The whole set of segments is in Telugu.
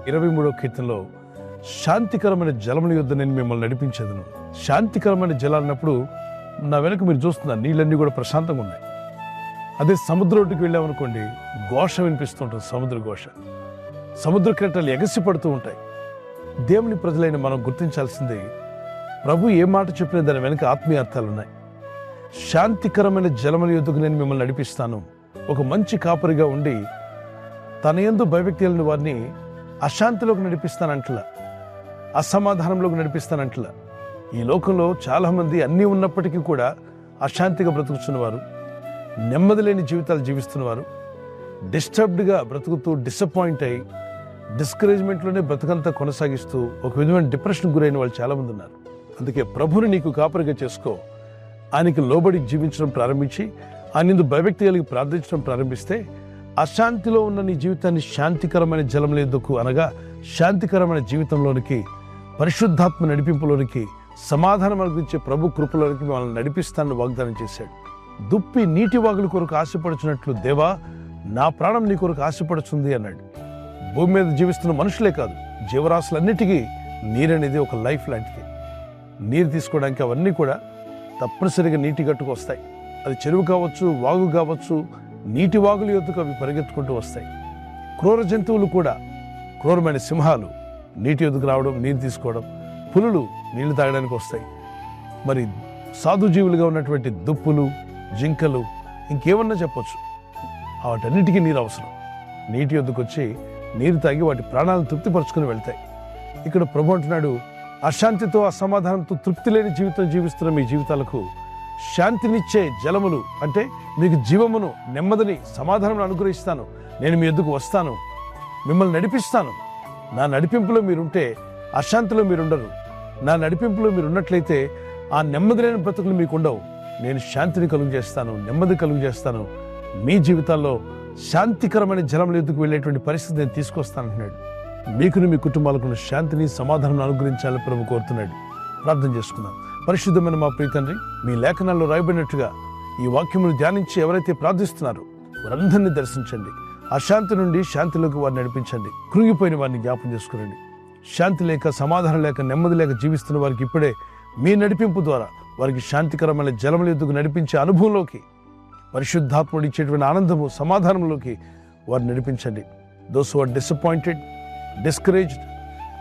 23వ కీర్తనలో శాంతికరమైన జలముల యొద్ద నేను మిమ్మల్ని నడిపించేదను. శాంతికరమైన జలాలు అన్నప్పుడు నా వెనక మీరు చూస్తున్నారు, నీళ్ళన్నీ కూడా ప్రశాంతంగా ఉన్నాయి. అదే సముద్రం ఒడ్డుకి వెళ్ళామనుకోండి, ఘోష వినిపిస్తూ ఉంటుంది. సముద్ర ఘోష, సముద్ర కెరటాలు ఎగసి పడుతూ ఉంటాయి. దేవుని ప్రజలైన మనం గుర్తించాల్సింది, ప్రభు ఏ మాట చెప్పినా దాని వెనక ఆత్మీయ అర్థాలు ఉన్నాయి. శాంతికరమైన జలముల యొద్దకు నేను మిమ్మల్ని నడిపిస్తాను. ఒక మంచి కాపరిగా ఉండి తన యందు భయభక్తులను వారిని అశాంతిలోకి నడిపిస్తానంటలా, అసమాధానంలోకి నడిపిస్తానంటలా. ఈ లోకంలో చాలామంది అన్నీ ఉన్నప్పటికీ కూడా అశాంతిగా బ్రతుకుతున్నవారు, నెమ్మది లేని జీవితాలు జీవిస్తున్నవారు, డిస్టర్బ్డ్గా బ్రతుకుతూ డిసప్పాయింట్ అయ్యి డిస్కరేజ్మెంట్లోనే బ్రతుకంతా కొనసాగిస్తూ ఒక విధమైన డిప్రెషన్ గురైన వాళ్ళు చాలామంది ఉన్నారు. అందుకే ప్రభుని నీకు కాపరిగా చేసుకో. ఆయనకి లోబడి జీవించడం ప్రారంభించి ఆయన భయభక్తి కలిగి ప్రార్థించడం ప్రారంభిస్తే అశాంతిలో ఉన్న నీ జీవితాన్ని శాంతికరమైన జలముల యొద్దకు, అనగా శాంతికరమైన జీవితంలోనికి, పరిశుద్ధాత్మ నడిపింపులోనికి, సమాధానం అనుగ్రహించే ప్రభు కృపలోనికి వాళ్ళని నడిపిస్తానని వాగ్దానం చేశాడు. దుప్పి నీటి వాగుల కొరకు ఆశపడుచున్నట్లు, దేవా నా ప్రాణం నీ కొరకు ఆశపడుతుంది అన్నాడు. భూమి మీద జీవిస్తున్న మనుషులే కాదు, జీవరాశులన్నిటికీ నీరనేది ఒక లైఫ్ లాంటిది. నీరు తీసుకోవడానికి అవన్నీ కూడా తప్పనిసరిగా నీటి గట్టుకు వస్తాయి. అది చెరువు కావచ్చు, వాగు కావచ్చు, నీటి వాగుల యొద్దకు అవి పరిగెత్తుకుంటూ వస్తాయి. క్రూర జంతువులు కూడా, క్రూరమైన సింహాలు నీటి యొద్దకు రావడం, నీరు తీసుకోవడం, పులులు నీళ్లు తాగడానికి వస్తాయి. మరి సాధుజీవులుగా ఉన్నటువంటి దుప్పులు, జింకలు, ఇంకేమన్నా చెప్పొచ్చు, వాటన్నిటికీ నీరు అవసరం. నీటి యొద్దకు వచ్చి నీరు తాగి వాటి ప్రాణాలను తృప్తిపరచుకుని వెళ్తాయి. ఇక్కడ ప్రభు అంటున్నాడు, అశాంతితో, అసమాధానంతో, తృప్తి లేని జీవితం జీవిస్తున్న మీ జీవితాలకు శాంతినిచ్చే జలములు, అంటే మీకు జీవమును, నెమ్మదిని, సమాధానం అనుగ్రహిస్తాను. నేను మీ యొద్దకు వస్తాను, మిమ్మల్ని నడిపిస్తాను. నా నడిపింపులో మీరుంటే అశాంతిలో మీరుండరు. నా నడిపింపులో మీరున్నట్లయితే ఆ నెమ్మది లేని బ్రతుకులు మీకు ఉండవు. నేను శాంతిని కలుగు చేస్తాను, నెమ్మది కలుగు చేస్తాను. మీ జీవితాల్లో శాంతికరమైన జలముల యొద్దకు వెళ్ళేటువంటి పరిస్థితి నేను తీసుకొస్తానంటున్నాడు. మీకును మీ కుటుంబాలకు శాంతిని, సమాధానం అనుగ్రహించాలని ప్రభు కోరుతున్నాడు. ప్రార్థన చేసుకుందాం. పరిశుద్ధమైన మా ప్రియ తండ్రి, మీ లేఖనాల్లో రాయబడినట్టుగా ఈ వాక్యమును ధ్యానించి ఎవరైతే ప్రార్థిస్తున్నారో వారందరినీ దర్శించండి. అశాంతి నుండి శాంతిలోకి వారిని నడిపించండి. కృంగిపోయిన వారిని జ్ఞాపం చేసుకురండి. శాంతి లేక, సమాధానం లేక, నెమ్మది లేక జీవిస్తున్న వారికి ఇప్పుడే మీ నడిపింపు ద్వారా వారికి శాంతికరమైన జలముల యొద్దకు నడిపించే అనుభవంలోకి, పరిశుద్ధాత్ముడు ఇచ్చేటువంటి ఆనందము, సమాధానంలోకి వారిని నడిపించండి. Those who are disappointed, discouraged,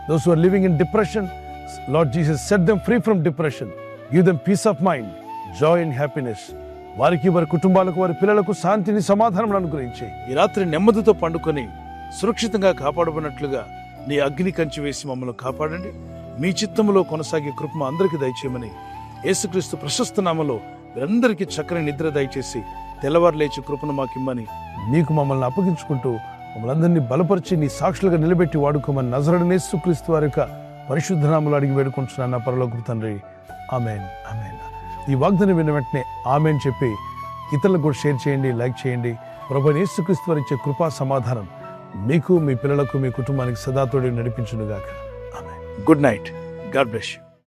those who are living in depression, Lord Jesus, set them free from depression. Give them peace of mind, joy and happiness. వారికి, వారి కుటుంబాలకు, వారి పిల్లలకు శాంతిని, సమాధానం అనుగ్రహించి ఈ రాత్రి నెమ్మదితో పండుకొని సురక్షితంగా కాపాడబడినట్లుగా నీ అగ్ని కంచి వేసి మమ్మల్ని కాపాడండి. మీ చిత్తములో కొనసాగే కృప అందరికీ దయచేయమని యేసుక్రీస్తు ప్రశస్త నామములో వీరందరికీ చక్కని నిద్ర దయచేసి తెల్లవారు లేచి కృపను మాకిమ్మని నీకు మమ్మల్ని అప్పగించుకుంటూ మమ్మల్ని అందరినీ బలపరిచి నీ సాక్షులుగా నిలబెట్టి వాడుకోమని నజరేయుడైన యేసుక్రీస్తు వారి యొక్క పరిశుద్ధ నామములో అడిగి వేడుకుంటున్నాను నా పరలోకపు తండ్రి. ఆమేన్, ఆమేన్. ఈ వాగ్దానం విన్న వెంటనే ఆమేన్ చెప్పి ఇతరులకు కూడా షేర్ చేయండి, లైక్ చేయండి. ప్రభువైన యేసుక్రీస్తు వారు ఇచ్చే కృపా సమాధానం మీకు, మీ పిల్లలకు, మీ కుటుంబానికి సదా తోడు నడిపించును గాక. Amen. Good night. God bless you.